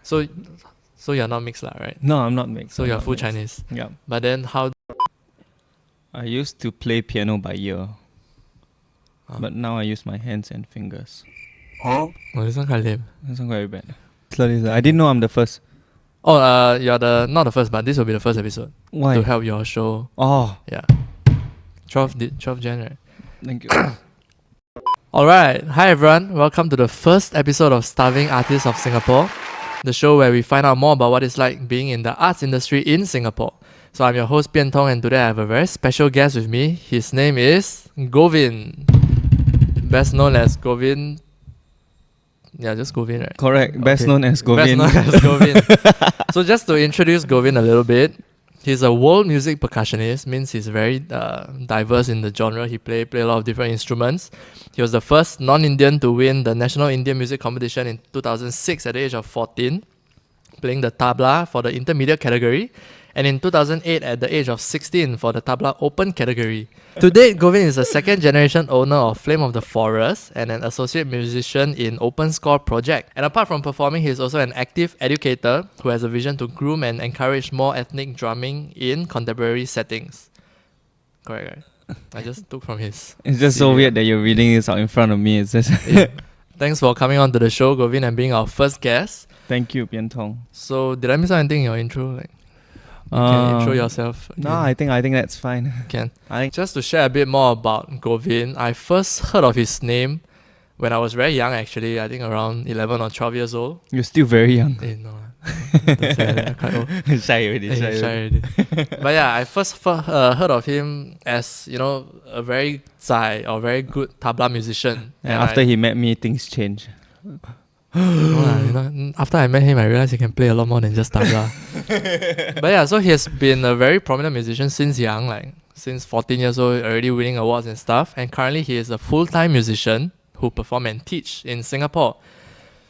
So you're not mixed lah, right? No, I'm not mixed. So I'm you're not full mixed. Chinese. Yeah. But then how? I used to play piano by ear. Oh. But now I use my hands and fingers. Oh, this one quite lame. This one very bad. Slowly. I didn't know I'm the first. Oh, you're not the first, but this will be the first episode Why? to help your show. Oh, Yeah. 12 Jan, right? thank you. Alright, hi everyone. Welcome to the first episode of Starving Artists of Singapore, the show where we find out more about what it's like being in the arts industry in Singapore. So I'm your host Pian Tong, and today I have a very special guest with me. His name is Govin, best known as Govin. Yeah, just Govin, right? Correct. Best Okay. known as Govin. Best known as Govin. So just to introduce Govin a little bit, he's a world music percussionist, means he's very diverse in the genre. He play a lot of different instruments. He was the first non-Indian to win the National Indian Music Competition in 2006 at the age of 14, playing the tabla for the intermediate category, and in 2008 at the age of 16 for the tabla open category. To date, Govin is a second generation owner of Flame of the Forest and an associate musician in Open Score Project. And apart from performing, he is also an active educator who has a vision to groom and encourage more ethnic drumming in contemporary settings. Correct, right? I just took from his It's just so weird that you're reading this out in front of me. It's just Thanks for coming on to the show, Govin, and being our first guest. Thank you, Pian Tong. So, did I miss out anything in your intro? Like, you can intro yourself. No, again. I think that's fine. Can. I think Just to share a bit more about Govin, I first heard of his name when I was very young, actually. I think around 11 or 12 years old. you're still very young. No, don't say that, I'm quite old. Shy already. Shy already. But yeah, I first heard of him as, a very zai or very good tabla musician. And after he met me, things changed. After I met him, I realized he can play a lot more than just tabla. But yeah, so he has been a very prominent musician since young, like since 14 years old, already winning awards and stuff. And currently he is a full-time musician who perform and teach in Singapore.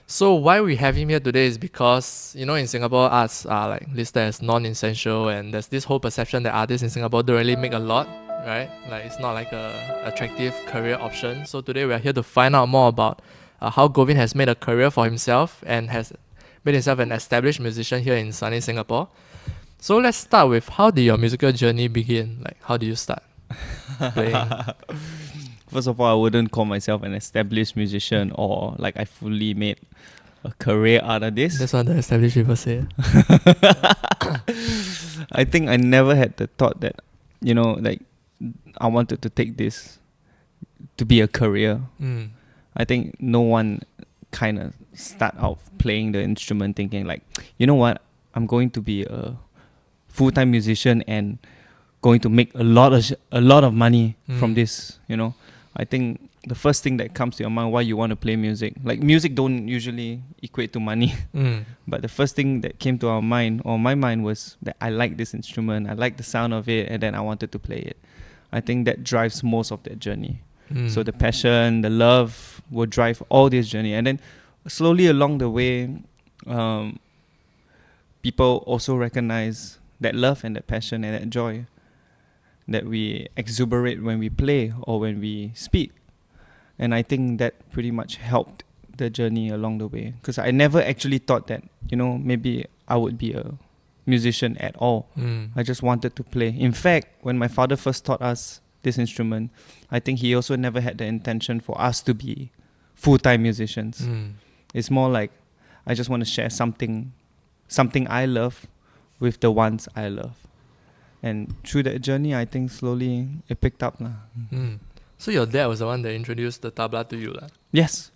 So why we have him here today is because, in Singapore, arts are like listed as non-essential, and there's this whole perception that artists in Singapore don't really make a lot, right? Like it's not like a attractive career option. So today we are here to find out more about how Govin has made a career for himself and has made himself an established musician here in sunny Singapore. So let's start with, how did your musical journey begin? Like, how did you start playing? First of all, I wouldn't call myself an established musician or like I fully made a career out of this. That's what the established people say. I think I never had the thought that, like I wanted to take this to be a career. I think no one kind of start out playing the instrument thinking like, you know what, I'm going to be a full-time musician and going to make a lot of money from this, I think the first thing that comes to your mind, why you want to play music. Like music don't usually equate to money. But the first thing that came to our mind, or my mind, was that I like this instrument, I like the sound of it, and then I wanted to play it. I think that drives most of that journey. So the passion, the love will drive all this journey. And then slowly along the way, people also recognize that love and that passion and that joy that we exuberate when we play or when we speak. And I think that pretty much helped the journey along the way. Because I never actually thought that, maybe I would be a musician at all. I just wanted to play. In fact, when my father first taught us this instrument, I think he also never had the intention for us to be full-time musicians. It's more like I just want to share something I love with the ones I love. And through that journey, I think slowly it picked up. So your dad was the one that introduced the tabla to you? Yes.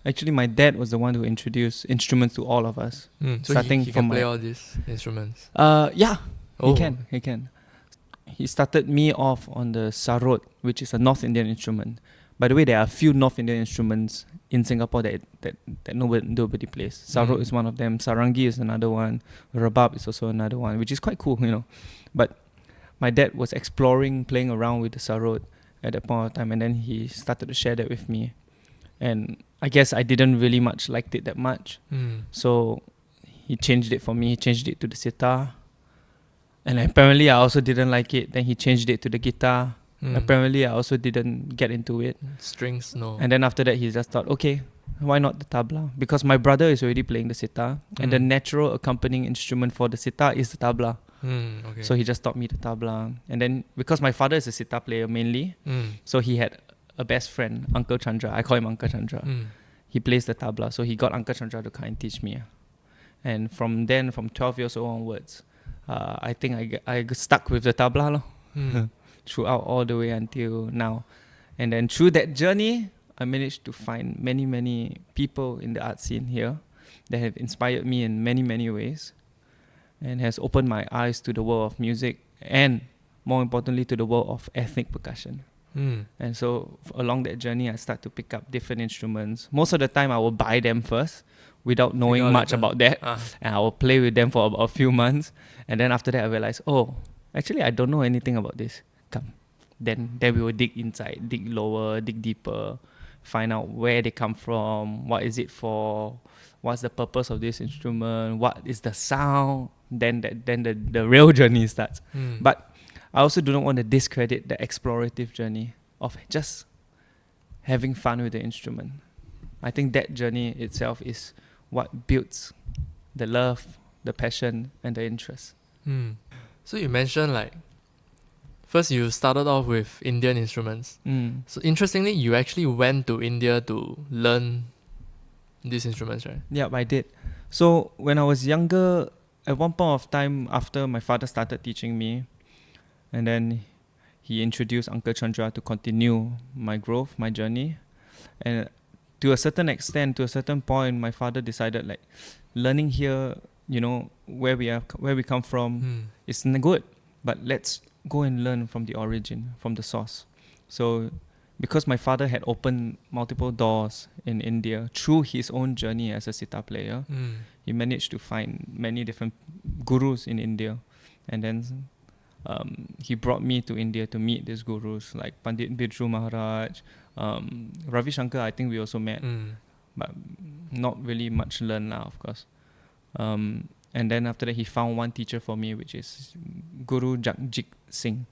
Actually, my dad was the one who introduced instruments to all of us. So he can play all these instruments? Yeah, Oh. He can. He started me off on the sarod, which is a North Indian instrument. By the way, there are a few North Indian instruments in Singapore that nobody plays. Sarod is one of them. Sarangi is another one. Rabab is also another one, which is quite cool, But my dad was exploring, playing around with the sarod at that point of time, and then he started to share that with me. And I guess I didn't really much liked it that much. So he changed it for me. He changed it to the sitar. And apparently I also didn't like it. Then he changed it to the guitar. Apparently I also didn't get into it. Strings, no. And then after that he just thought, okay, why not the tabla? Because my brother is already playing the sitar, and the natural accompanying instrument for the sitar is the tabla. Okay. So he just taught me the tabla. And then because my father is a sitar player mainly, so he had a best friend, Uncle Chandra. I call him Uncle Chandra. He plays the tabla, so he got Uncle Chandra to come and teach me. And from 12 years old onwards, I think I stuck with the tabla throughout all the way until now. And then through that journey, I managed to find many, many people in the art scene here that have inspired me in many, many ways and has opened my eyes to the world of music and, more importantly, to the world of ethnic percussion. And so along that journey, I start to pick up different instruments. Most of the time, I will buy them first without knowing much about that. And I will play with them for about a few months. And then after that, I realize, oh, actually, I don't know anything about this. Come. Then we will dig inside, dig lower, dig deeper, find out where they come from, what is it for, what's the purpose of this instrument, what is the sound. Then the real journey starts. But I also do not want to discredit the explorative journey of just having fun with the instrument. I think that journey itself is what builds the love, the passion, and the interest. So you mentioned like, first you started off with Indian instruments. So interestingly, you actually went to India to learn these instruments, right? Yeah, I did. So when I was younger, at one point of time, after my father started teaching me, and then he introduced Uncle Chandra to continue my growth, my journey. And to a certain extent, to a certain point, my father decided like learning here, where we come from is good, but let's go and learn from the origin, from the source. So because my father had opened multiple doors in India through his own journey as a sitar player, he managed to find many different gurus in India. And then he brought me to India to meet these gurus like Pandit Bidru Maharaj, Ravi Shankar. I think we also met, but not really much learned now, of course. And then after that, he found one teacher for me, which is Guru Jagjit Singh,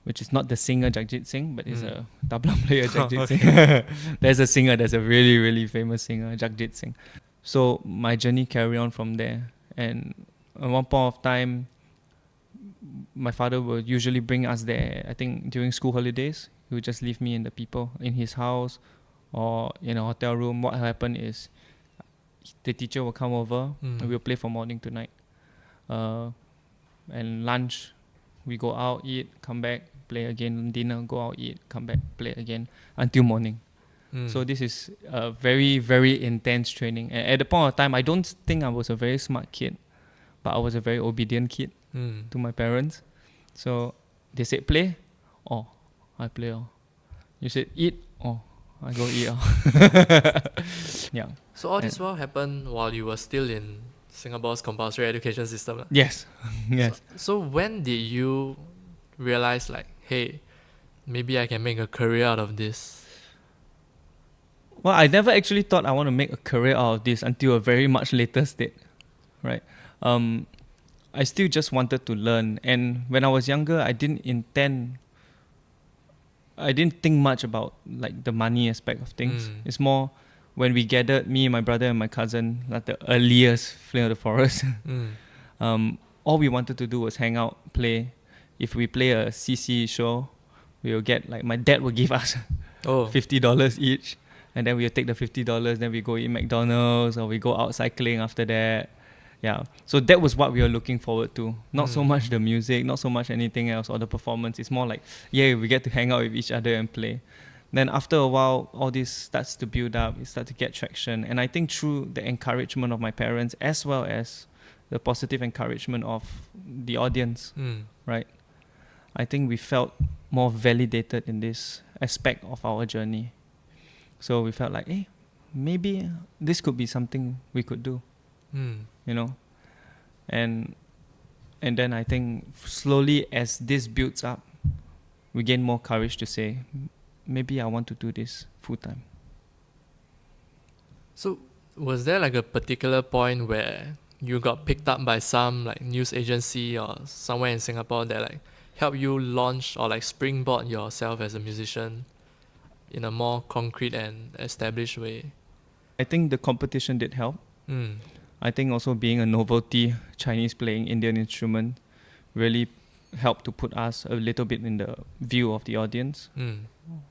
which is not the singer Jagjit Singh, but is a tabla player Jagjit Singh. There's a singer, there's a really, really famous singer, Jagjit Singh. So my journey carried on from there. And at one point of time, my father would usually bring us there. I think during school holidays, he would just leave me and the people in his house or in a hotel room. What happened is the teacher will come over and we'll play from morning to night. And lunch, we go out, eat, come back, play again. Dinner, go out, eat, come back, play again until morning. So this is a very, very intense training. And at the point of time, I don't think I was a very smart kid, but I was a very obedient kid to my parents. So they said play, oh, I play. Oh. You said eat, oh, I go eat. Oh. Yeah. So all this while happened while you were still in Singapore's compulsory education system. Yes. Yes. So when did you realize like, hey, maybe I can make a career out of this? Well, I never actually thought I want to make a career out of this until a very much later state, right? I still just wanted to learn. And when I was younger, I didn't think much about like the money aspect of things. It's more when we gathered, me, my brother and my cousin, like the earliest Flame of the Forest, all we wanted to do was hang out, play. If we play a CC show, we will get, like, my dad would give us $50 each. And then we'll take the $50, then we go eat McDonald's or we go out cycling after that. Yeah. So that was what we were looking forward to. Not so much the music, not so much anything else or the performance. It's more like, yeah, we get to hang out with each other and play. Then after a while, all this starts to build up, it starts to get traction. And I think through the encouragement of my parents as well as the positive encouragement of the audience, right? I think we felt more validated in this aspect of our journey. So we felt like, hey, maybe this could be something we could do, you know? And then I think slowly as this builds up, we gain more courage to say, maybe I want to do this full time. So was there like a particular point where you got picked up by some like news agency or somewhere in Singapore that like helped you launch or like springboard yourself as a musician in a more concrete and established way? I think the competition did help. Mm. I think also being a novelty Chinese playing Indian instrument really helped to put us a little bit in the view of the audience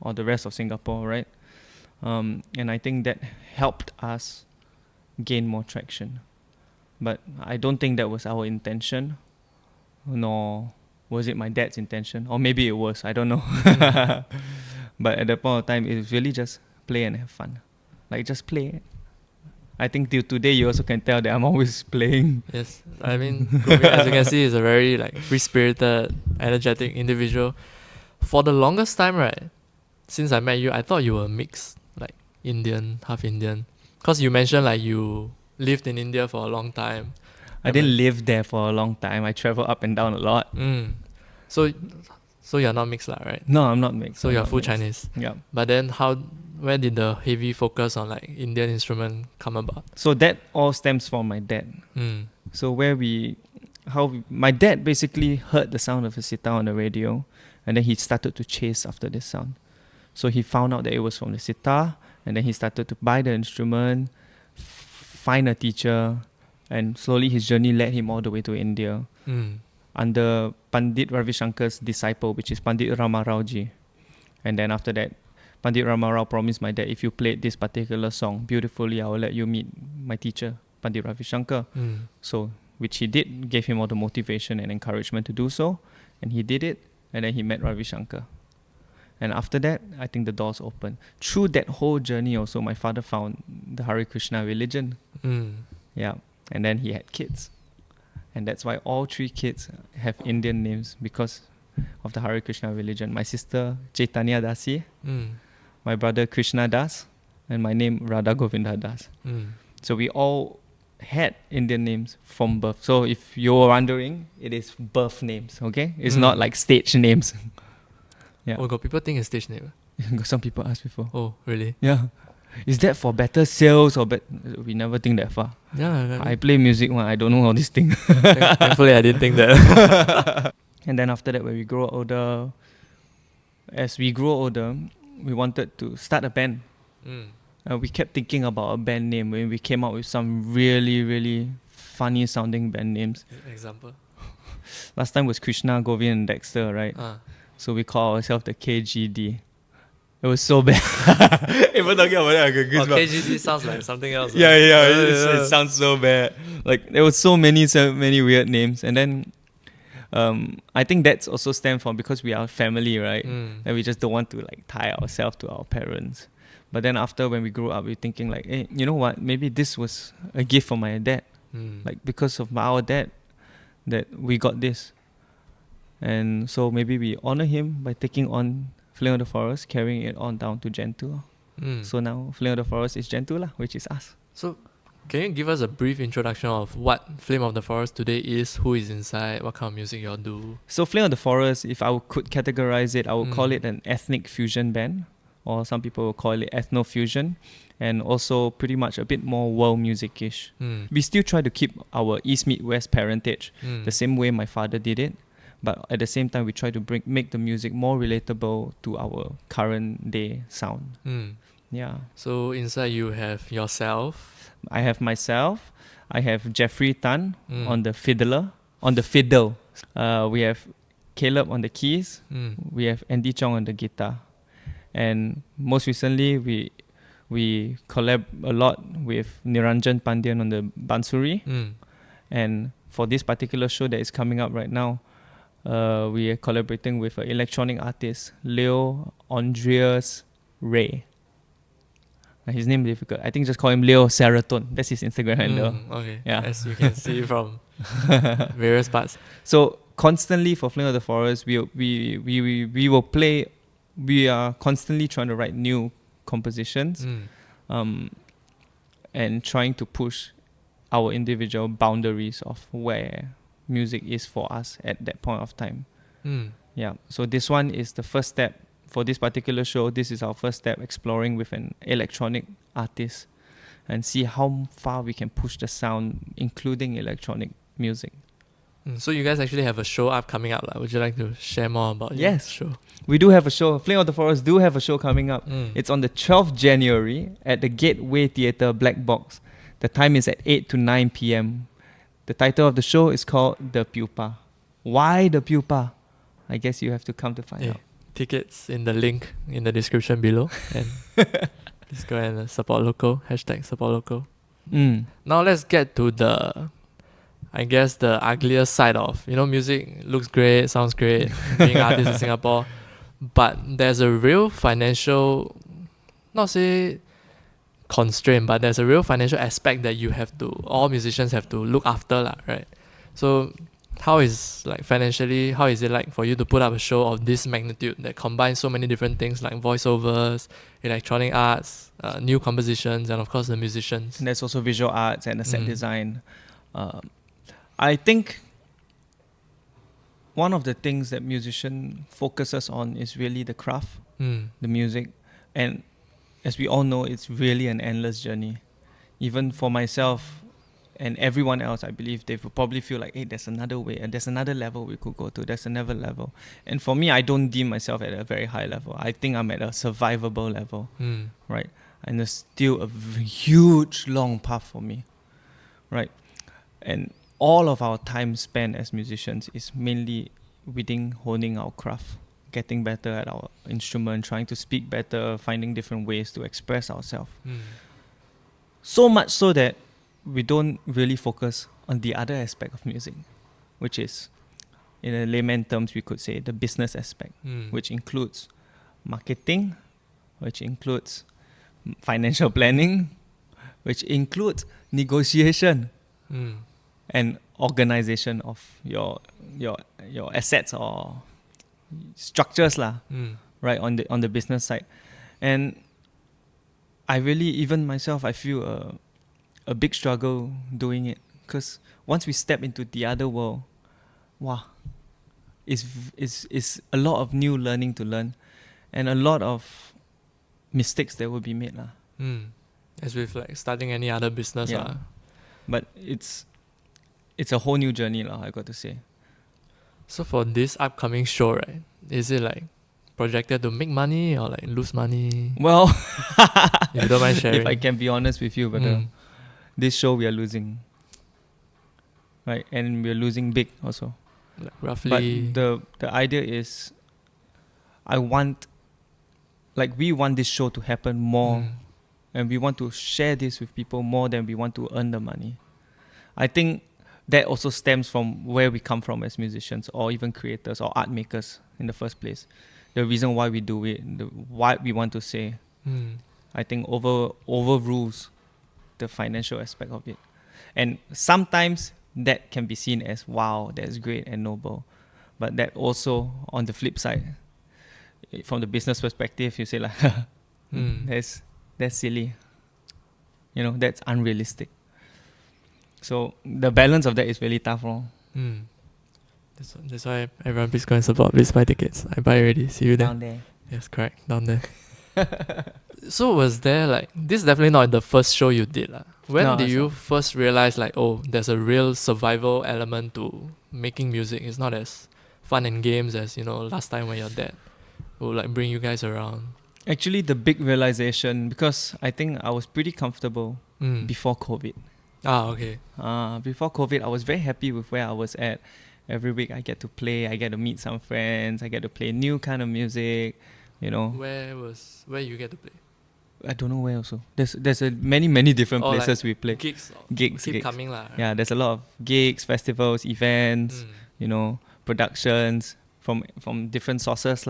or the rest of Singapore, right? And I think that helped us gain more traction. But I don't think that was our intention, nor was it my dad's intention, or maybe it was, I don't know. But at that point of time, it was really just play and have fun. Like, just play. I think till today, you also can tell that I'm always playing. Yes, I mean, Govin, as you can see, is a very like free-spirited, energetic individual. For the longest time, right, since I met you, I thought you were mixed, like Indian, half Indian. Because you mentioned like you lived in India for a long time. I didn't live there for a long time. I travel up and down a lot. So you're not mixed, right? No, I'm not mixed. So you're full Chinese. Yeah. But then where did the heavy focus on like Indian instrument come about? So that all stems from my dad. So my dad basically heard the sound of a sitar on the radio, and then he started to chase after this sound. So he found out that it was from the sitar, and then he started to buy the instrument, find a teacher, and slowly his journey led him all the way to India under Pandit Ravi Shankar's disciple, which is Pandit Ramarao Ji. And then after that, Pandit Ramarao promised my dad, if you played this particular song beautifully, I will let you meet my teacher, Pandit Ravi Shankar. So, which he did, gave him all the motivation and encouragement to do so. And he did it, and then he met Ravi Shankar. And after that, I think the doors opened. Through that whole journey also, my father found the Hare Krishna religion. Yeah. And then he had kids. And that's why all 3 kids have Indian names, because of the Hare Krishna religion. My sister, Chaitanya Dasi. My brother, Krishna Das. And my name, Radha Govinda Das. So we all had Indian names from birth. So if you're wondering, it is birth names, okay? It's not like stage names. Yeah. Oh, got people think it's stage name? Some people asked before. Oh, really? Yeah. Is that for better sales or we never think that far. Yeah. I play music, I don't know all these things. Thankfully, I didn't think that. And then after that, when we grow older, we wanted to start a band. We kept thinking about a band name when we came up with some really, really funny sounding band names. Example? Last time was Krishna, Govin and Dexter, right? So we call ourselves the KGD. It was so bad. Even talking about it, I get goosebumps. KGD sounds like something else. Yeah. It sounds so bad. Like, there were so many weird names. And then I think that's also stemmed from because we are family, right? And we just don't want to like tie ourselves to our parents. But then after, when we grew up, we're thinking like, hey, you know what? Maybe this was a gift from my dad. Like, because of our dad that we got this. And so maybe we honor him by taking on Flame of the Forest, carrying it on down to Gen 2. So now Flame of the Forest is Gen 2 which is us. So can you give us a brief introduction of what Flame of the Forest today is, who is inside, what kind of music you all do? So Flame of the Forest, if I could categorize it, I would call it an ethnic fusion band, or some people will call it ethno-fusion, and also pretty much a bit more world music-ish. We still try to keep our East meet West parentage, the same way my father did it. But at the same time, we try to make the music more relatable to our current day sound. Yeah. So inside you have yourself. I have myself. I have Jeffrey Tan on the fiddle. We have Caleb on the keys. We have Andy Chong on the guitar. And most recently, we collab a lot with Niranjan Pandian on the bansuri. And for this particular show that is coming up right now, we are collaborating with an electronic artist, Leo Andreas Ray. His name is difficult. I think just call him Leo Seroton. That's his Instagram handle. Okay. Yeah. As you can see from various parts. So constantly for Flame of the Forest, we will play. We are constantly trying to write new compositions, and trying to push our individual boundaries of where music is for us at that point of time. Yeah. So this one is the first step for this particular show. This is our first step, exploring with an electronic artist and see how far we can push the sound, including electronic music. So you guys actually have a show coming up. Would you like to share more about your show? We do have a show. Flame of the Forest do have a show coming up. It's on the 12th January at the Gateway Theatre Black Box. The time is at 8 to 9 p.m. The title of the show is called The Pupa. Why The Pupa? I guess you have to come to find out. Tickets in the link in the description below. And just go and support local. #support local. Now let's get to the uglier side of, music looks great, sounds great, being an artist in Singapore. But there's a real financial, not say constraint, but there's a real financial aspect that all musicians have to look after, right? So how is it like for you to put up a show of this magnitude that combines so many different things like voiceovers, electronic arts, new compositions, and of course the musicians? And there's also visual arts and the set design. I think one of the things that musician focuses on is really the craft, the music. And as we all know, it's really an endless journey. Even for myself and everyone else, I believe they will probably feel like, hey, there's another way and there's another level we could go to. There's another level. And for me, I don't deem myself at a very high level. I think I'm at a survivable level, right? And there's still a huge, long path for me, right? And all of our time spent as musicians is mainly within honing our craft, getting better at our instrument, trying to speak better, finding different ways to express ourselves. So much so that we don't really focus on the other aspect of music, which is, in a layman terms, we could say the business aspect, which includes marketing, which includes financial planning, which includes negotiation, and organization of your assets or structures right, on the business side. And I really, even myself, I feel a big struggle doing it, because once we step into the other world, wow, it's a lot of new learning to learn and a lot of mistakes that will be made as with starting any other business. But it's a whole new journey I got to say. So for this upcoming show, right, is it projected to make money or lose money? Well, if you don't mind sharing. If I can be honest with you, but this show we are losing, right? And we are losing big also. Roughly. But the idea is, we want this show to happen more, and we want to share this with people more than we want to earn the money. I think that also stems from where we come from as musicians or even creators or art makers in the first place. The reason why we do it, what we want to say, I think overrules the financial aspect of it. And sometimes that can be seen as, wow, that's great and noble. But that also, on the flip side, from the business perspective, you say that's silly. That's unrealistic. So the balance of that is really tough. That's why everyone please go and support. Please buy tickets. I buy already. See you there. Down there. Yes, correct. Down there. So was there this is definitely not the first show you did. When did you first realize there's a real survival element to making music? It's not as fun and games as, last time when your dad would bring you guys around. Actually, the big realization, because I think I was pretty comfortable before COVID. Okay. Before COVID, I was very happy with where I was at. Every week I get to play, I get to meet some friends, I get to play new kind of music, Where you get to play? I don't know where also. There's many different places we play. Gigs. Gigs. Coming right? Yeah, there's a lot of gigs, festivals, events, productions from different sources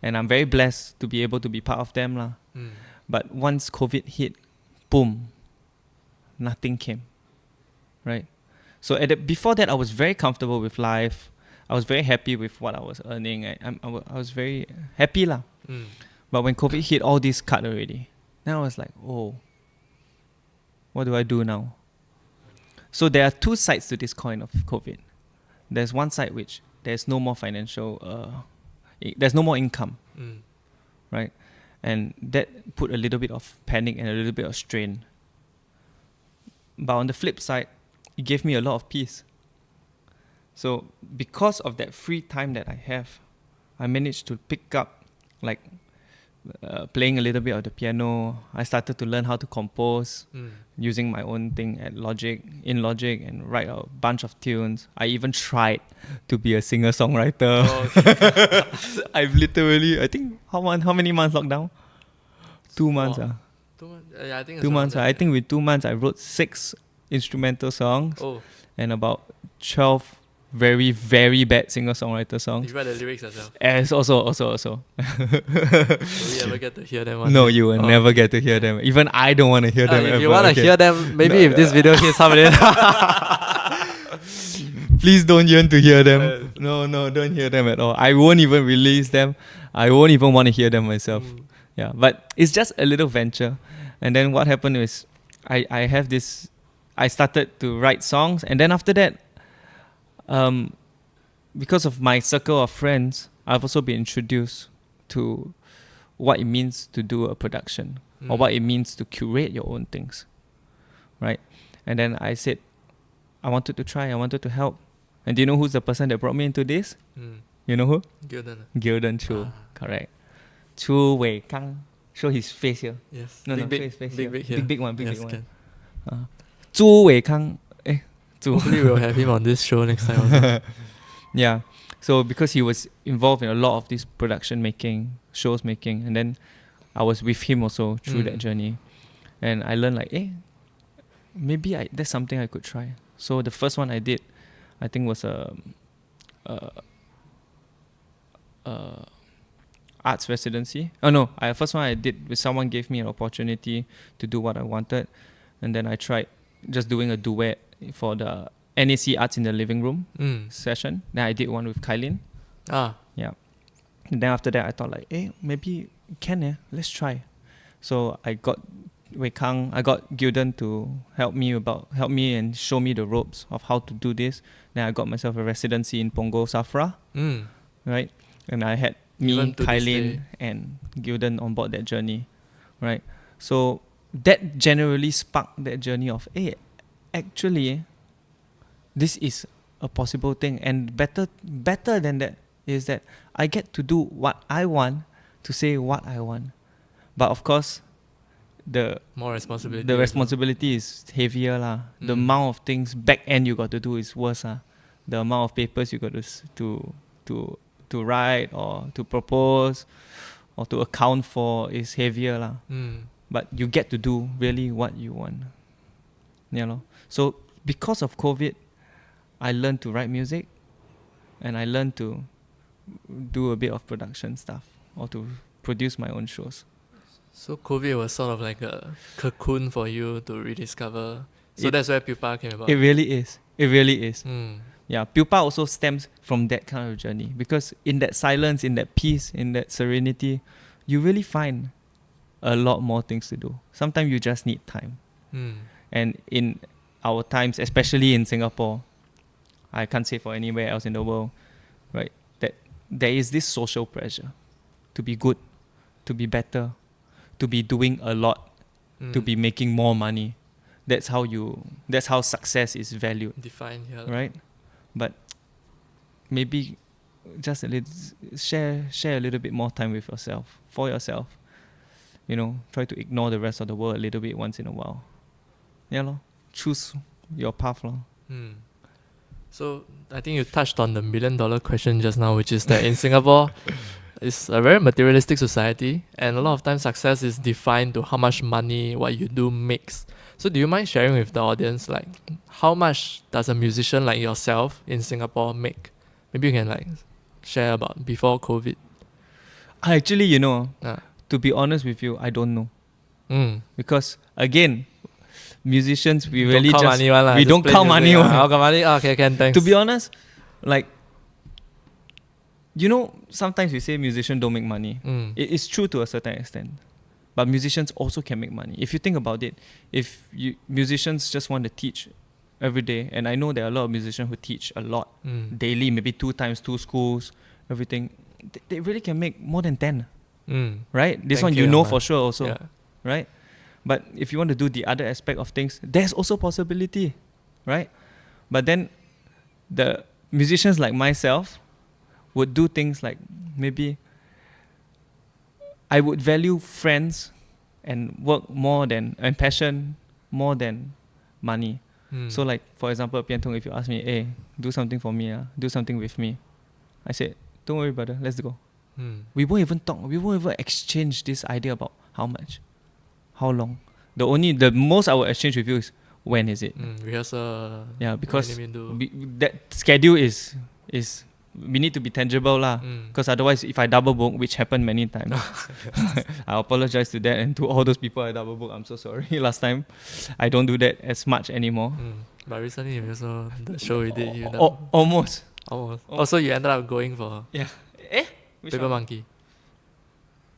And I'm very blessed to be able to be part of them But once COVID hit, boom, nothing came, right? So before that, I was very comfortable with life. I was very happy with what I was earning. I was very happy But when COVID hit, all this cut already. Then I was like, oh, what do I do now? So there are two sides to this coin of COVID. There's one side which there's no more financial, there's no more income, right? And that put a little bit of panic and a little bit of strain. But on the flip side, it gave me a lot of peace. So because of that free time that I have, I managed to pick up like playing a little bit of the piano. I started to learn how to compose using my own thing in Logic, and write a bunch of tunes. I even tried to be a singer-songwriter. I've literally, I think, how many months lockdown? 2 months. 2 months. Yeah, I think 2 months. I think with 2 months, I wrote 6 instrumental songs and about 12 very, very bad singer-songwriter songs. You write the lyrics yourself? As also. Will we ever get to hear them? No, you will never get to hear them. Even I don't want to hear them. If you want to hear them, maybe if this video hits how many? Please don't yearn to hear them. No, don't hear them at all. I won't even release them. I won't even want to hear them myself. Yeah, but it's just a little venture. And then what happened is I started to write songs, and then after that, because of my circle of friends, I've also been introduced to what it means to do a production or what it means to curate your own things, right? And then I said, I wanted to try, I wanted to help. And do you know who's the person that brought me into this? You know who? Gildan Chu, correct. Chu Wei Kang. Show his face here. Yes. No, big, show his face big, here. big one. Yes, can. Chu Wei Kang. Hopefully we'll have him on this show next time also. Yeah. So because he was involved in a lot of this production making, shows making, and then I was with him also through that journey. And I learned like, maybe that's something I could try. So the first one I did, I think was arts residency. First one I did with someone gave me an opportunity to do what I wanted. And then I tried just doing a duet for the NAC Arts in the Living Room session. Then I did one with Kailin. Yeah. And then after that, I thought like, maybe can let's try. So I got Wei Kang, I got Gildan to help me and show me the ropes of how to do this. Then I got myself a residency in Punggol Safra, right? And I had me, Kailin, and Gildan on board that journey, right? So that generally sparked that journey of, actually, this is a possible thing. And better than that is that I get to do what I want, to say what I want. But of course, the responsibility is heavier lah. The amount of things back end you got to do is worse lah. The amount of papers you got to write or to propose or to account for is heavier lah. But you get to do really what you want. So because of COVID, I learned to write music, and I learned to do a bit of production stuff or to produce my own shows. So COVID was sort of like a cocoon for you to rediscover. So that's where Pupa came about. It really is. Yeah, Pupa also stems from that kind of journey, because in that silence, in that peace, in that serenity, you really find a lot more things to do. Sometimes you just need time. And in our times, especially in Singapore, I can't say for anywhere else in the world, right, that there is this social pressure to be good, to be better, to be doing a lot, to be making more money. That's how success is valued. Defined here. Right? But maybe just a little, share a little bit more time with yourself, for yourself. Try to ignore the rest of the world a little bit once in a while. Choose your path lor. So I think you touched on the $1 million question just now, which is that in Singapore, it's a very materialistic society, and a lot of times success is defined to how much money what you do makes. So do you mind sharing with the audience, like, how much does a musician like yourself in Singapore make? Maybe you can share about before COVID. Actually, to be honest with you, I don't know. Because again, musicians, we really we don't count money. Okay, thanks. To be honest, sometimes we say musicians don't make money. It's true to a certain extent. But musicians also can make money. If you think about it, if musicians just want to teach every day, and I know there are a lot of musicians who teach a lot daily, maybe 2 times 2 schools, everything, they really can make more than 10. Right? This one for sure also. Right? But if you want to do the other aspect of things, there's also possibility. Right? But then the musicians like myself would do things like maybe I would value friends and work and passion more than money. So like, for example, Piantong, if you ask me, hey, do something for me, do something with me, I said, don't worry, brother, let's go. We won't even talk. We won't even exchange this idea about how much, how long. The most I will exchange with you is when is it? Rehearsal. Yeah, because that schedule is we need to be tangible lah. Because otherwise, if I double book, which happened many times, I apologize to that and to all those people I double book. I'm so sorry. Last time, I don't do that as much anymore. But recently, you also the show we did. Almost. Also, you ended up going for Paper Which Monkey.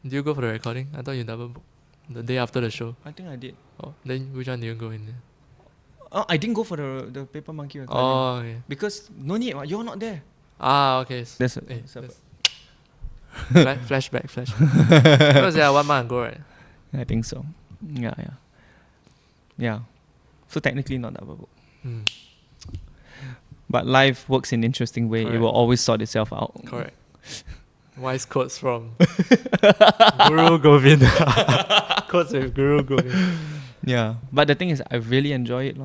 Did you go for the recording? I thought you double booked the day after the show. I think I did. Oh, then which one did you go in there? I didn't go for the Paper Monkey recording. Oh, okay. Because no need, you're not there. Ah, okay. Flashback. Because 1 month ago, right? I think so. Yeah. So technically not double book. But life works in an interesting way. Correct. It will always sort itself out. Correct. Wise quotes from Guru Govin. Quotes with Guru Govin. Yeah. But the thing is, I really enjoy it.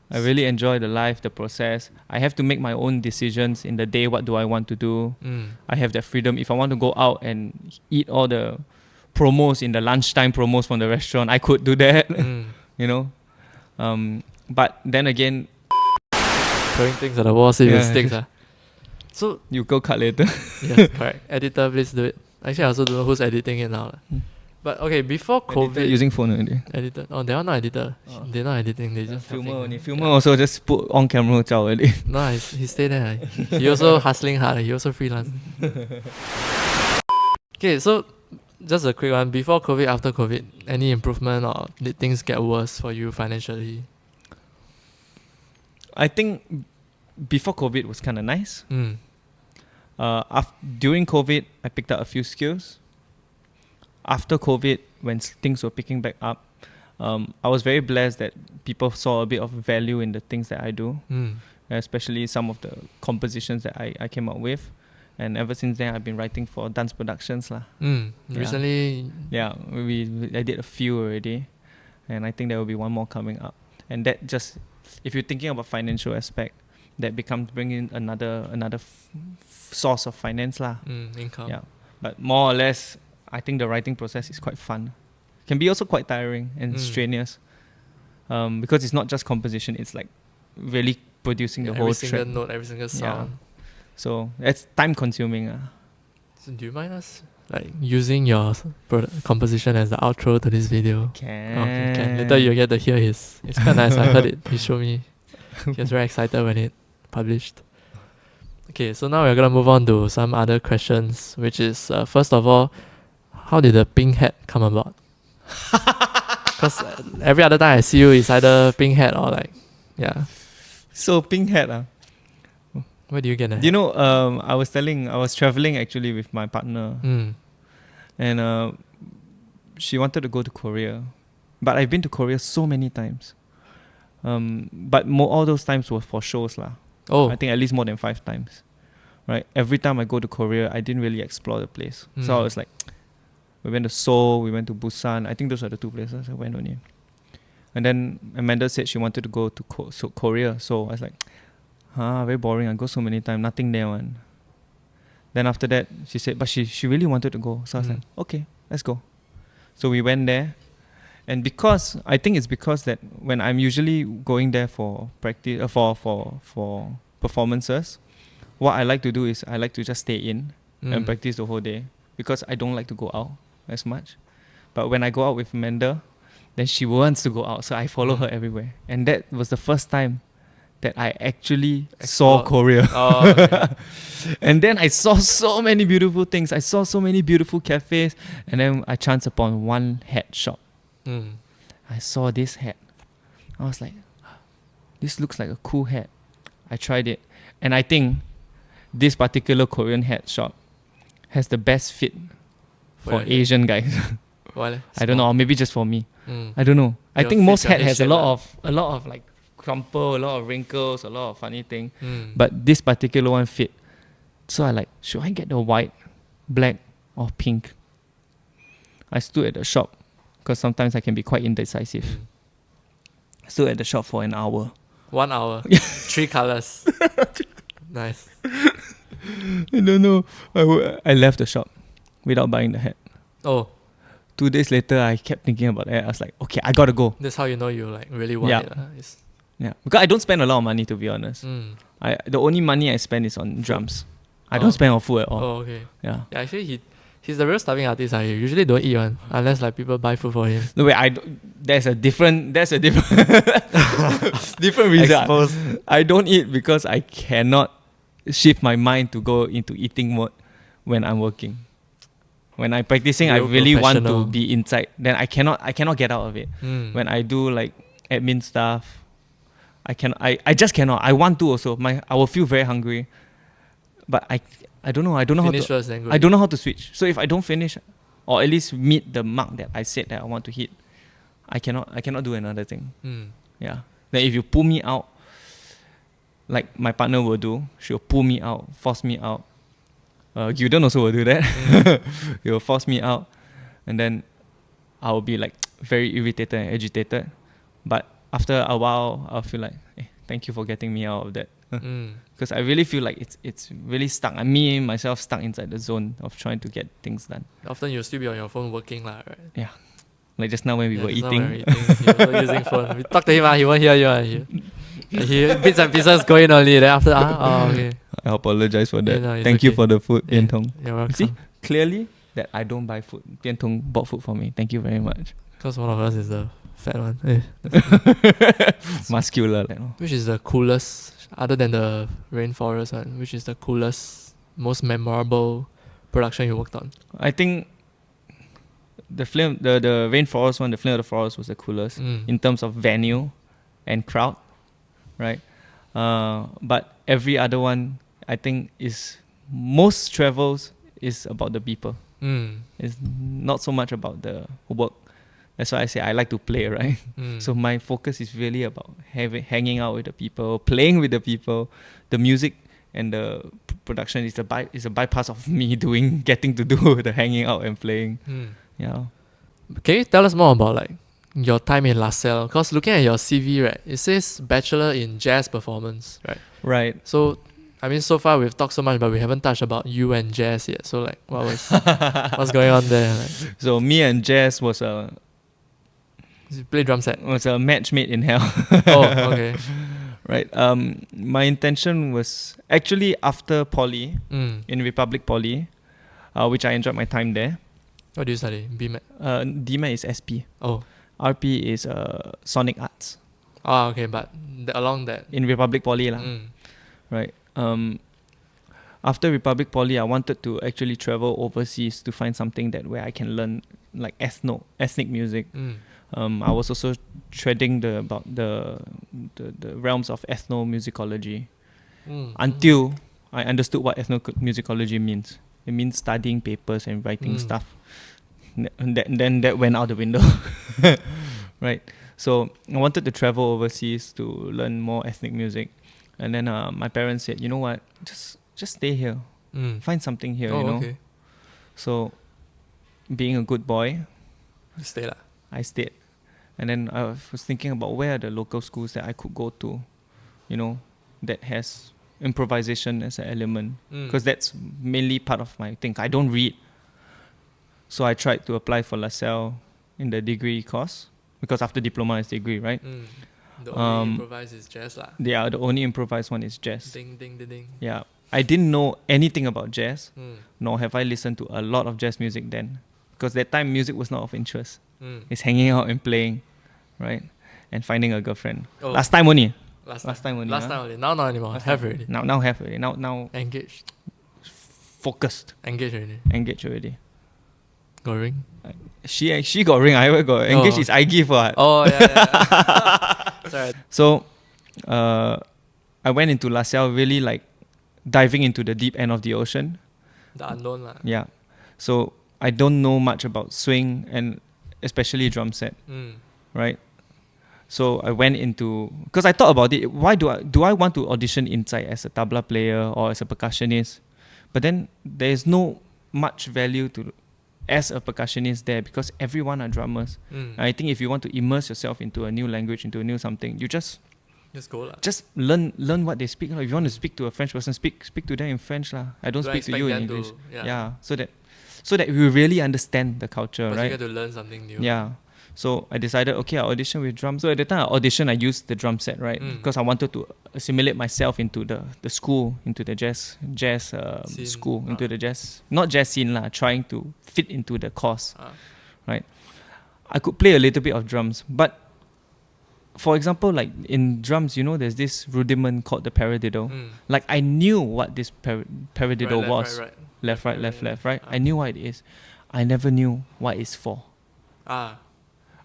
I really enjoy the life, the process. I have to make my own decisions in the day. What do I want to do? I have that freedom. If I want to go out and eat all the promos in the lunchtime promos from the restaurant, I could do that. You know? But then again, throwing things at the wall, see if it sticks. So you go cut later. Yes, correct. Editor, please do it. Actually, I also don't know who's editing it now. But okay, before COVID... Editor using phone already. Editor? Oh, they are not editor. They're not editing, they just... Filmer only. Filmer also just put on camera already. No, he stayed there. He also hustling hard. He also freelance. Okay, so just a quick one. Before COVID, after COVID, any improvement or did things get worse for you financially? I think before COVID was kind of nice. During COVID, I picked up a few skills. After COVID, when things were picking back up, I was very blessed that people saw a bit of value in the things that I do, especially some of the compositions that I came up with. And ever since then, I've been writing for dance productions. Recently? Yeah, I did a few already. And I think there will be one more coming up. And that just, if you're thinking about financial aspect, that becomes bringing another source of finance. Income. Yeah. But more or less, I think the writing process is quite fun. Can be also quite tiring and strenuous. Because it's not just composition, it's like really producing the whole track. Every single note, every single sound. Yeah. So it's time consuming. So do you mind us using your composition as the outro to this video? Can. Okay, can. Later you'll get to hear his. It's quite nice. I heard it. He showed me. He was very excited when it published. Okay, so now we're gonna move on to some other questions, which is first of all, how did the pink hat come about? Because every other time I see you, it's either pink hat or So pink hat. Where do you get that? You know, I was traveling actually with my partner, and she wanted to go to Korea, but I've been to Korea so many times. But all those times were for shows lah. Oh, I think at least more than 5 times. Right, every time I go to Korea, I didn't really explore the place. So I was like, we went to Seoul, we went to Busan. I think those are the 2 places I went only. And then Amanda said she wanted to go to Korea, so I was like, very boring. I go so many times, nothing there one. Then after that, she said, but she really wanted to go. So I was like, okay, let's go. So we went there. And I think it's because that when I'm usually going there for practice, for performances, what I like to do is I like to just stay in and practice the whole day because I don't like to go out as much. But when I go out with Amanda, then she wants to go out, so I follow her everywhere. And that was the first time that I actually saw Korea. Oh, okay. And then I saw so many beautiful things. I saw so many beautiful cafes. And then I chanced upon one hat shop. I saw this hat. I was like, this looks like a cool hat. I tried it. And I think this particular Korean hat shop has the best fit for Asian guys. Why? I don't know, or maybe just for me. I don't know. I think most hat has a lot of like crumple, a lot of wrinkles, a lot of funny thing. But this particular one fit. So I like, should I get the white, black, or pink? I stood at the shop because sometimes I can be quite indecisive. I stood at the shop for an hour. 1 hour. 3 colors. Nice. I don't know. I left the shop without buying the hat. Oh, 2 days later, I kept thinking about it. I was like, okay, I gotta go. that's how you know you like really want it. It's, Yeah, because I don't spend a lot of money, to be honest. The only money I spend is on drums. I don't spend on food at all. oh, okay. Yeah. Yeah, actually he's the real starving artist. He usually don't eat one unless like people buy food for him. No wait, there's a different different reason. Exposed. I don't eat because I cannot shift my mind to go into eating mode when I'm working. When I'm practicing, I Real really want to professional. be inside. Then I cannot get out of it. When I do like admin stuff, I just cannot. I want to also. I will feel very hungry, but I don't know. I don't know Finish how to. first, then go I eat. don't know how to switch. So if I don't finish, or at least meet the mark that I said that I want to hit, I cannot do another thing. Yeah. Then if you pull me out, like my partner will do, she'll pull me out, force me out. Gildan also will do that. He will force me out, and then I will be like very irritated and agitated. But after a while, I'll feel like, thank you for getting me out of that. Because I really feel like it's really stuck. Me myself stuck inside the zone of trying to get things done. Often you'll still be on your phone working lah, right? Yeah. Like just now when we were just now eating. when we're eating, he was using phone. We talk to him, he won't hear you. He bits and pieces going only. Then after, okay. I apologize for that. No, it's Thank you okay. for the food, Yeah, Pian Tong. you're welcome. See, clearly that I don't buy food. Pian Tong bought food for me. Thank you very much. Because one of us is the fat one. Muscular, like, no. Which is the coolest, other than the rainforest one, which is the coolest, most memorable production you worked on? I think the rainforest one, the Flame of the Forest was the coolest in terms of venue and crowd, right? But every other one, I think, most travels is about the people. It's not so much about the work. That's why I say I like to play, right? So my focus is really about hanging out with the people, playing with the people. The music and the production is a bypass of me getting to do the hanging out and playing. Yeah. Can you tell us more about like your time in LaSalle? Because looking at your CV, right, it says Bachelor in Jazz Performance, right? Right. So, I mean, so far we've talked so much, but we haven't touched about you and jazz yet. So, like, what's going on there? Like, So me and Jazz was a you play drum set. match made in hell. Oh, okay. Right. My intention was actually after poly in Republic Poly, which I enjoyed my time there. What do you study? BMAT? DMAT is SP. Oh. RP is Sonic Arts. Ah, okay, but along that. In Republic Poly lah. Right. After Republic Poly, I wanted to actually travel overseas to find something where I can learn like ethnic music. I was also treading about the realms of ethnomusicology until I understood what ethnomusicology means. It means studying papers and writing stuff. And then that went out the window. Right. So I wanted to travel overseas to learn more ethnic music. And then my parents said, you know what, just stay here. Find something here, Oh, you know. okay. So being a good boy, Stay lah. I stayed. And then I was thinking about where are the local schools that I could go to, you know, that has improvisation as an element. Because that's mainly part of my thing. I don't read. So I tried to apply for LaSalle in the degree course. Because after diploma is degree, right? The only improvised is jazz lah. Yeah, the only improvised one is jazz. Ding, ding, ding, ding. Yeah. I didn't know anything about jazz, nor have I listened to a lot of jazz music then. Because that time music was not of interest. It's hanging out and playing, right? And finding a girlfriend. Oh. Last time only. Last time only. Last time only. Now not anymore. Have already. Now have already. Now Engaged. focused. Engaged already. Engaged already. Got ring? She got ring. I got engaged. Is I give her. Oh, yeah. Sorry. So, I went into LaSalle really like diving into the deep end of the ocean. The unknown lah. Yeah. So I don't know much about swing and especially drum set, right? So I went into, because I thought about it. Why do I want to audition inside as a tabla player or as a percussionist? But then there is no much value to as a percussionist there, because everyone are drummers. I think if you want to immerse yourself into a new language, into a new something, you just go lah. Just learn what they speak. If you want to speak to a French person, speak to them in French lah. I don't speak to you in English. So that we really understand the culture, right? You get to learn something new. Yeah. So I decided, okay, I'll audition with drums. So at the time I auditioned, I used the drum set, right? Because I wanted to assimilate myself into the school, into the jazz school, into the jazz, not jazz scene lah, trying to fit into the course, right? I could play a little bit of drums, but for example, like in drums, there's this rudiment called the paradiddle. Like I knew what this paradiddle was. Right. Left, right. I knew what it is. I never knew what it's for.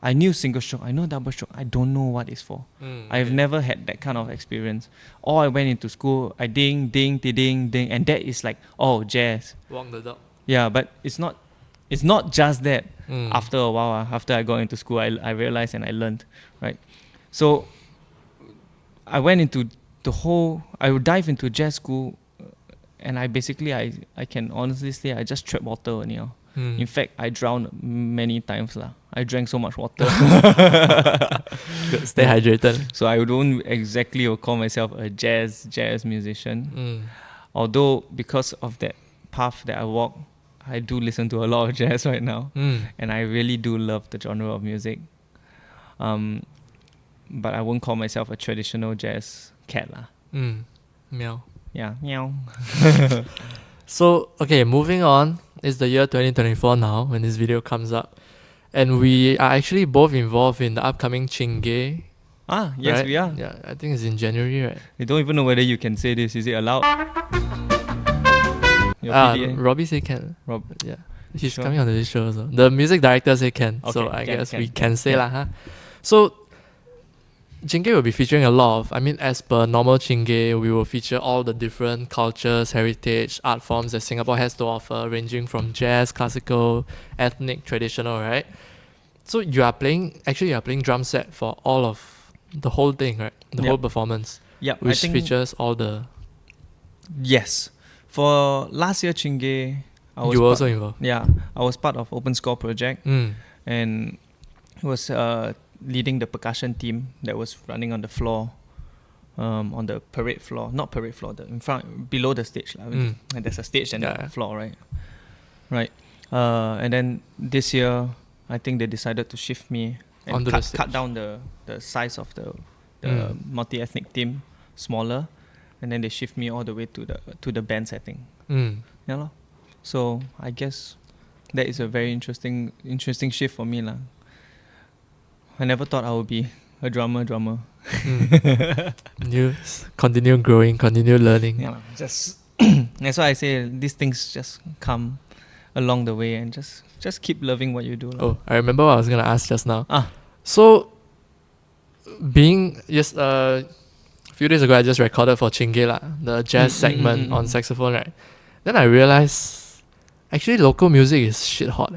I knew single stroke, I know double stroke, I don't know what it's for. I've never had that kind of experience. Or I went into school, I ding, ding, ding, ding, and that is like, oh, jazz. Walk the dog. Yeah, but it's not just that. After a while, after I got into school, I realized and I learned, right? So I went into I would dive into jazz school, and I can honestly say I just tread water only. In fact, I drowned many times lah. I drank so much water. Stay hydrated. So I don't exactly call myself a jazz musician. Although because of that path that I walk, I do listen to a lot of jazz right now. And I really do love the genre of music. But I won't call myself a traditional jazz cat lah. Meow. Yeah, meow. So, okay, moving on. It's the year 2024 now when this video comes up. And we are actually both involved in the upcoming Chingay. Yes, right? we are. Yeah, I think it's in January, right? I don't even know whether you can say this. Is it allowed? Your PDA? Robbie said can. Yeah. He's Sure. coming on this show also. The music director said can. Okay, so I guess we can. can say lah, huh? So Chingay will be featuring a lot of, as per normal Chingay, we will feature all the different cultures, heritage, art forms that Singapore has to offer, ranging from jazz, classical, ethnic, traditional, right? So you are playing drum set for all of the whole thing, right? The whole performance. Yeah, Which features all the... Yes. For last year Chingay, You were also involved. Yeah, I was part of Open Score project, and was leading the percussion team that was running on the floor, on the parade floor, not parade floor, the in front, below the stage. And there's a stage and a floor, right? Right. And then this year, I think they decided to shift me and cut down the size of the multi-ethnic team smaller, and then they shift me all the way to the band setting. Yeah, lor. So I guess that is a very interesting shift for me lah. I never thought I would be a drummer. You continue growing, continue learning. Yeah, just that's why I say these things just come along the way, and just keep loving what you do. Oh, I remember what I was gonna ask just now. So a few days ago I just recorded for Chingay lah, the jazz segment on saxophone, right? Then I realized actually local music is shit hot.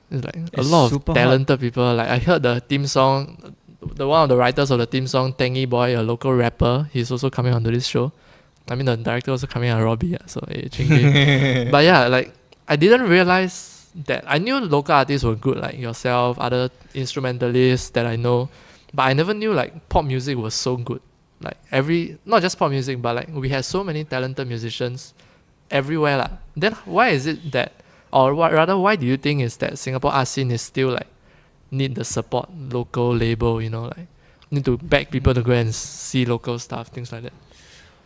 It's like a lot of talented people. Like I heard the theme song, one of the writers of the theme song, Tangy Boy, a local rapper, he's also coming onto this show. The director also coming on, Robbie. So Chingay. But yeah, like I didn't realize that. I knew local artists were good, like yourself, other instrumentalists that I know, but I never knew like pop music was so good. Like not just pop music, but like we had so many talented musicians everywhere lah. Then why is it that, or rather, why do you think is that Singapore art scene is still like need the support local label, like need to beg people to go and see local stuff, things like that?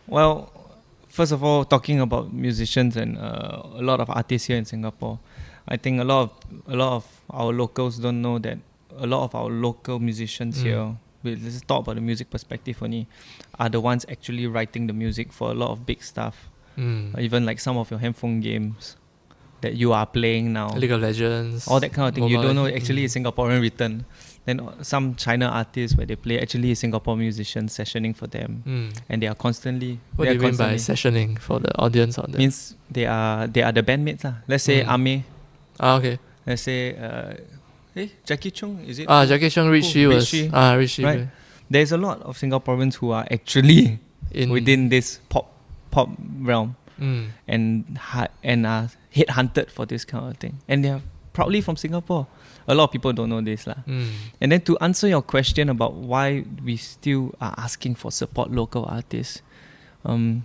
Well, first of all, talking about musicians and a lot of artists here in Singapore, I think a lot of our locals don't know that a lot of our local musicians here, let's talk about the music perspective only, are the ones actually writing the music for a lot of big stuff. Even like some of your handphone games that you are playing now, League of Legends, all that kind of thing. You don't know actually is Singaporean written. Then some China artists where they play actually Singapore musicians sessioning for them, and they are constantly. What do you mean by sessioning for the audience out there? Means they are the bandmates lah. Let's say Ame. Okay. Let's say Jackie Chung, is it? Jackie Chung, Richie was Richie. Right. there's a lot of Singaporeans who are actually within this pop realm and are headhunted for this kind of thing. And they are proudly from Singapore. A lot of people don't know this. And then to answer your question about why we still are asking for support local artists, it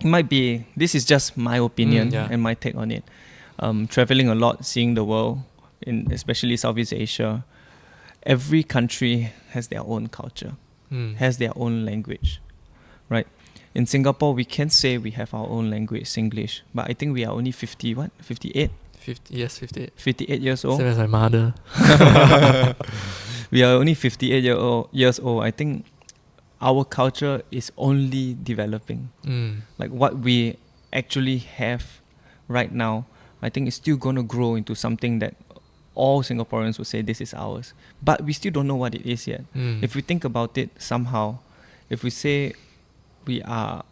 might be, this is just my opinion and my take on it. Traveling a lot, seeing the world, especially Southeast Asia, every country has their own culture, has their own language, right? In Singapore, we can say we have our own language, Singlish, but I think we are only 58? 58. 58 years old. Same as my mother. We are only 58 years old. I think our culture is only developing. Like what we actually have right now, I think it's still going to grow into something that all Singaporeans would say this is ours. But we still don't know what it is yet. If we think about it somehow, if we say we are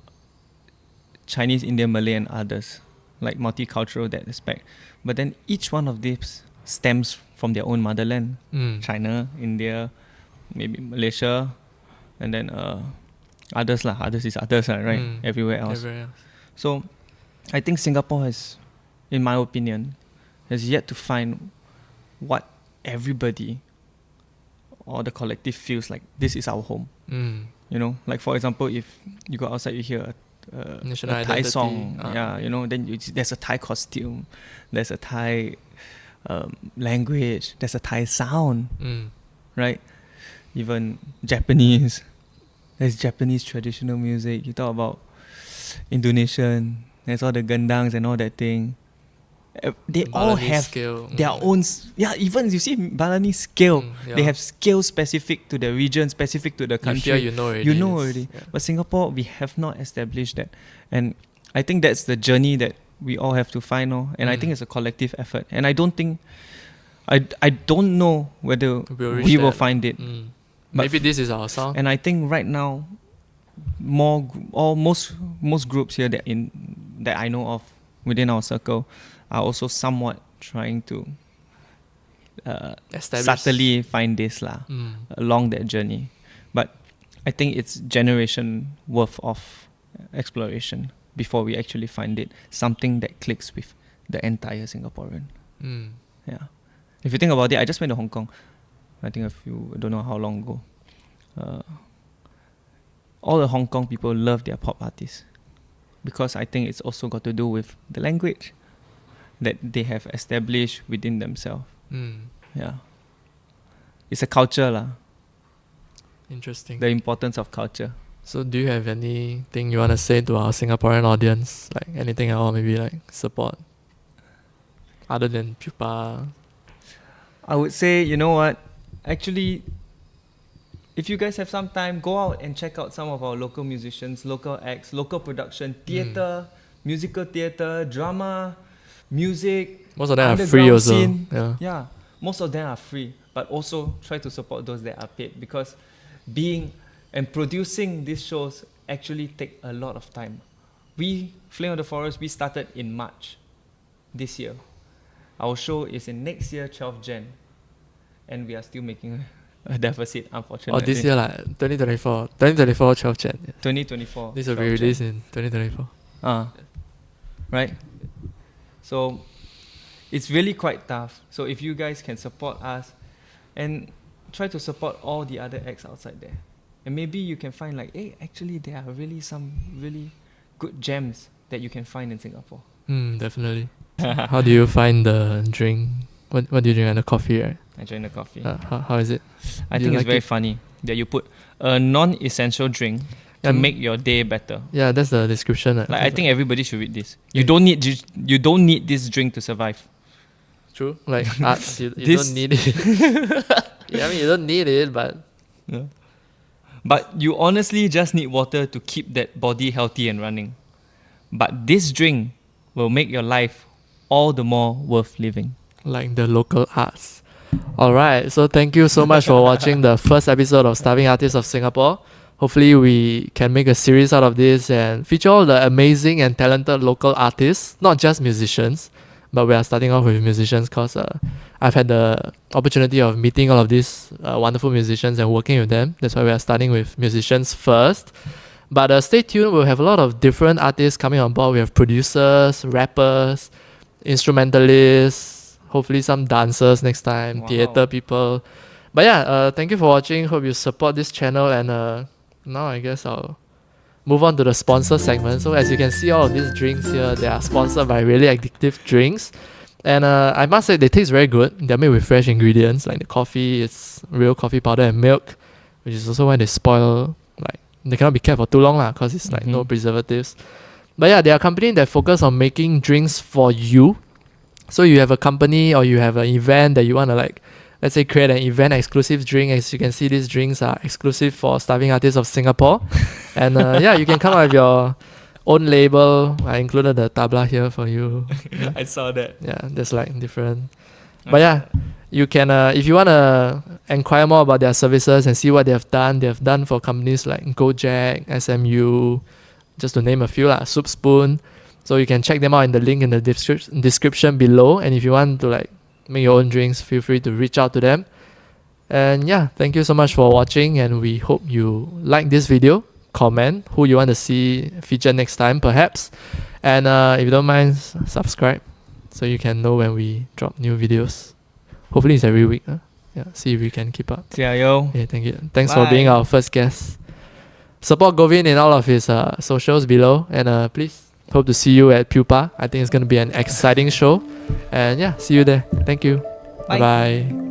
Chinese, Indian, Malay and others, like multicultural that aspect, but then each one of these stems from their own motherland. China, India, maybe Malaysia, and then others lah. Others is others, right? Everywhere else. So I think Singapore has, in my opinion, has yet to find what everybody or the collective feels like this is our home. You know, like for example, if you go outside, you hear a Thai song, then there's a Thai costume, there's a Thai language, there's a Thai sound, right? Even Japanese, there's Japanese traditional music. You talk about Indonesian, there's all the gendang and all that thing. They all have their own, even you see Balinese scale, they have scale specific to the region, specific to the country. You know already. Yeah. But Singapore, we have not established that. And I think that's the journey that we all have to find. And I think it's a collective effort. And I don't think, I don't know whether we will find it. Maybe this is our sound. And I think right now, most groups here that I know of within our circle are also somewhat trying to subtly find this along that journey. But I think it's generation worth of exploration before we actually find it something that clicks with the entire Singaporean. Yeah. If you think about it, I just went to Hong Kong. I think I don't know how long ago. All the Hong Kong people love their pop artists because I think it's also got to do with the language that they have established within themselves. Yeah. It's a culture. Interesting. The importance of culture. So do you have anything you want to say to our Singaporean audience? Like anything at all, maybe like support? Other than Pupa? I would say, you know what? Actually, if you guys have some time, go out and check out some of our local musicians, local acts, local production, theatre, musical theatre, drama, music. Most of them are free also. Scene. Yeah, most of them are free. But also try to support those that are paid, because being and producing these shows actually take a lot of time. We, Flame of the Forest, we started in March this year. Our show is in next year, 12 Jan. And we are still making a deficit, unfortunately. This year, 2024, 12 Jan. 2024. This will be released in 2024. Right? So, it's really quite tough. So, if you guys can support us and try to support all the other acts outside there. And maybe you can find actually there are really some really good gems that you can find in Singapore. Definitely. How do you find the drink? What do you drink? The coffee, right? I drink the coffee. How is it? I think it's very funny that you put a non-essential drink to make your day better. Yeah, that's the description. I think everybody should read this. You don't need this drink to survive. True. Like arts, you don't need it. Yeah, I mean you don't need it, but but you honestly just need water to keep that body healthy and running. But this drink will make your life all the more worth living. Like the local arts. Alright, so thank you so much for watching the first episode of Starving Artists of Singapore. Hopefully we can make a series out of this and feature all the amazing and talented local artists, not just musicians. but we are starting off with musicians because I've had the opportunity of meeting all of these wonderful musicians and working with them. That's why we are starting with musicians first. But stay tuned, we'll have a lot of different artists coming on board. We have producers, rappers, instrumentalists, hopefully some dancers next time, theater people. But yeah, thank you for watching. Hope you support this channel, and now I guess I'll move on to the sponsor segment. So as you can see, all of these drinks here, they are sponsored by really addictive drinks. And I must say they taste very good. They're made with fresh ingredients, like the coffee, it's real coffee powder and milk, which is also why they spoil, like they cannot be kept for too long because it's like no preservatives. But yeah, they are a company that focus on making drinks for you. So you have a company or you have an event that you want to, like, let's say create an event exclusive drink. As you can see, these drinks are exclusive for starving artists of Singapore. And yeah, you can come up with your own label. I included the tabla here for you. Yeah. I saw that. Yeah, there's like different. But yeah, you can, if you want to inquire more about their services and see what they have done for companies like Gojek, SMU, just to name a few, Soup Spoon. So you can check them out in the link in the description below. And if you want to like make your own drinks, feel free to reach out to them. And yeah, thank you so much for watching, and we hope you like this video. Comment who you want to see featured next time perhaps, and if you don't mind, subscribe so you can know when we drop new videos. Hopefully it's every week. Yeah, see if we can keep up. Yo. Yeah, thank you. Thanks for being our first guest. Support Govin in all of his socials below, and please hope to see you at Pupa. I think it's going to be an exciting show, and yeah, see you there. Thank you. Bye bye.